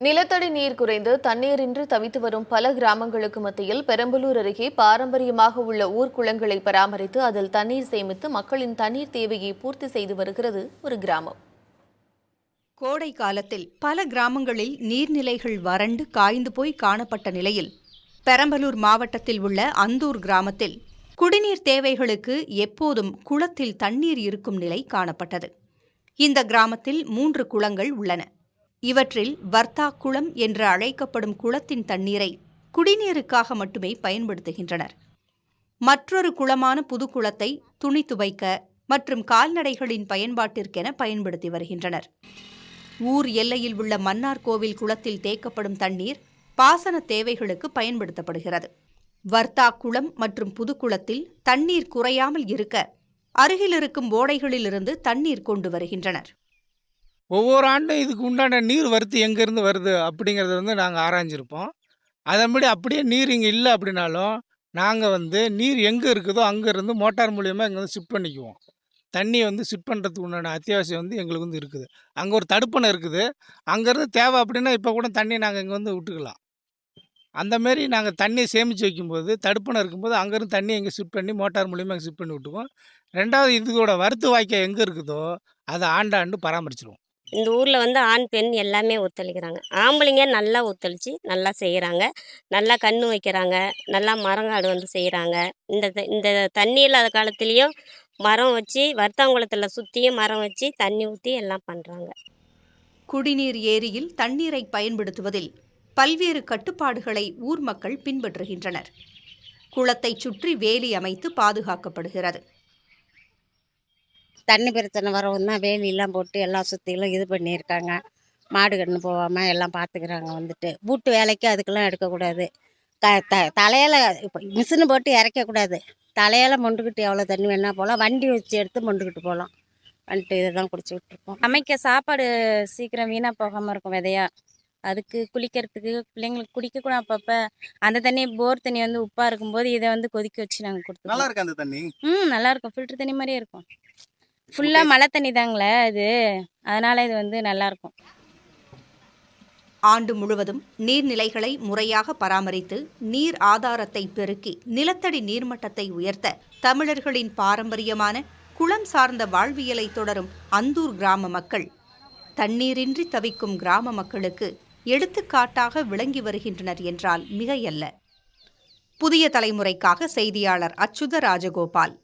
நிலத்தடி நீர் குறைந்து தண்ணீரின்றி தவித்து வரும் பல கிராமங்களுக்கு மத்தியில் பெரம்பலூர் அருகே பாரம்பரியமாக உள்ள ஊர்க்குளங்களை பராமரித்து அதில் தண்ணீர் சேமித்து மக்களின் தண்ணீர் தேவையை பூர்த்தி செய்து வருகிறது ஒரு கிராமம். கோடை காலத்தில் பல கிராமங்களில் நீர்நிலைகள் வறண்டு காய்ந்து போய் காணப்பட்ட நிலையில் பெரம்பலூர் மாவட்டத்தில் உள்ள அந்தூர் கிராமத்தில் குடிநீர் தேவைகளுக்கு எப்போதும் குளத்தில் தண்ணீர் இருக்கும் நிலை காணப்பட்டது. இந்த கிராமத்தில் 3 குளங்கள் உள்ளன. இவற்றில் வர்த்தா குளம் என்று அழைக்கப்படும் குளத்தின் தண்ணீரை குடிநீருக்காக மட்டுமே பயன்படுத்துகின்றனர். மற்றொரு குளமான புதுக்குளத்தை துணி துவைக்க மற்றும் கால்நடைகளின் பயன்பாட்டிற்கென பயன்படுத்தி வருகின்றனர். ஊர் எல்லையில் உள்ள மன்னார் கோவில் குளத்தில் தேக்கப்படும் தண்ணீர் பாசன தேவைகளுக்கு பயன்படுத்தப்படுகிறது. வர்த்தா குளம் மற்றும் புதுக்குளத்தில் தண்ணீர் குறையாமல் இருக்க அருகில் இருக்கும் ஓடைகளிலிருந்து தண்ணீர் கொண்டு வருகின்றனர். ஒவ்வொரு ஆண்டும் இதுக்கு உண்டான நீர் வரத்து எங்கேருந்து வருது அப்படிங்கிறத நாங்கள் ஆராய்ஞ்சிருப்போம். அதன்படி அப்படியே நீர் இங்கே இல்லை அப்படின்னாலும் நாங்கள் நீர் எங்கே இருக்குதோ அங்கேருந்து மோட்டார் மூலியமாக இங்கே ஷிஃப்ட் பண்ணிக்குவோம். தண்ணி ஷிஃப்ட் பண்ணுறதுக்கு உண்டான அத்தியாவசியம் எங்களுக்கு இருக்குது. அங்கே ஒரு தடுப்பணை இருக்குது. அங்கேருந்து தேவை அப்படின்னா இப்போ கூட தண்ணி நாங்கள் இங்கே விட்டுக்கலாம். அந்தமாரி நாங்கள் தண்ணியை சேமித்து வைக்கும்போது தடுப்பணை இருக்கும்போது அங்கேருந்து தண்ணியை இங்கே ஷிஃப்ட் பண்ணி மோட்டார் மூலியமாக ஷிஃப்ட் பண்ணி விட்டுக்குவோம். 2வது இதோட வரத்து வாய்க்கால் எங்கே இருக்குதோ அதை ஆண்டாண்டு பராமரிச்சிருவோம். இந்த ஊரில் ஆண் பெண் எல்லாமே ஒத்துழைக்கிறாங்க. ஆம்பளைங்க நல்லா ஒத்துழைச்சி நல்லா செய்கிறாங்க, நல்லா கன்று வைக்கிறாங்க, நல்லா மரங்காடு செய்கிறாங்க. இந்த தண்ணி இல்லாத காலத்துலேயும் மரம் வச்சு வர்த்தாங்குளத்தில் சுற்றியும் மரம் வச்சு தண்ணி ஊற்றி எல்லாம் பண்ணுறாங்க. குடிநீர் ஏரியில் தண்ணீரை பயன்படுத்துவதில் பல்வேறு கட்டுப்பாடுகளை ஊர் மக்கள் பின்பற்றுகின்றனர். குளத்தை சுற்றி வேலி அமைத்து பாதுகாக்கப்படுகிறது. தண்ணி பிரச்சனை வரவும் தான் வேலியெல்லாம் போட்டு எல்லாம் சுற்றிலும் இது பண்ணியிருக்காங்க. மாடு கன்று போகாமல் எல்லாம் பார்த்துக்கிறாங்க. வீட்டு வேலைக்கு அதுக்கெல்லாம் எடுக்கக்கூடாது. தலையில் இப்போ மிஷினு போட்டு இறைக்கக்கூடாது. தலையால் மொண்டுக்கிட்டு எவ்வளோ தண்ணி வேணா போகலாம். வண்டி வச்சு எடுத்து மொண்டுக்கிட்டு போகலாம். வந்துட்டு இதை தான் குடிச்சிக்கிட்டு இருக்கோம். சமைக்க சாப்பாடு சீக்கிரம் வீணாக போகாமல் இருக்கும் விதையா. அதுக்கு குளிக்கிறதுக்கு பிள்ளைங்களுக்கு குடிக்கக்கூடாது. அப்பப்போ அந்த தண்ணி போர் தண்ணி உப்பாக இருக்கும்போது இதை கொதிக்க வச்சு நாங்கள் கொடுத்துருவோம். நல்லா இருக்கு அந்த தண்ணி. நல்லாயிருக்கும். ஃபில்ட்ரு தண்ணி மாதிரியே இருக்கும். ஃபுல்லாக மழை தண்ணி தாங்களே இது, அதனால் இது நல்லாயிருக்கும். ஆண்டு முழுவதும் நீர்நிலைகளை முறையாக பராமரித்து நீர் ஆதாரத்தை பெருக்கி நிலத்தடி நீர்மட்டத்தை உயர்த்த தமிழர்களின் பாரம்பரியமான குளம் சார்ந்த வாழ்வியலை தொடரும் அந்தூர் கிராம மக்கள் தண்ணீரின்றி தவிக்கும் கிராம மக்களுக்கு எடுத்துக்காட்டாக விளங்கி வருகின்றனர் என்றால் மிகையல்ல. புதிய தலைமுறைக்காக செய்தியாளர் அச்சுத ராஜகோபால்.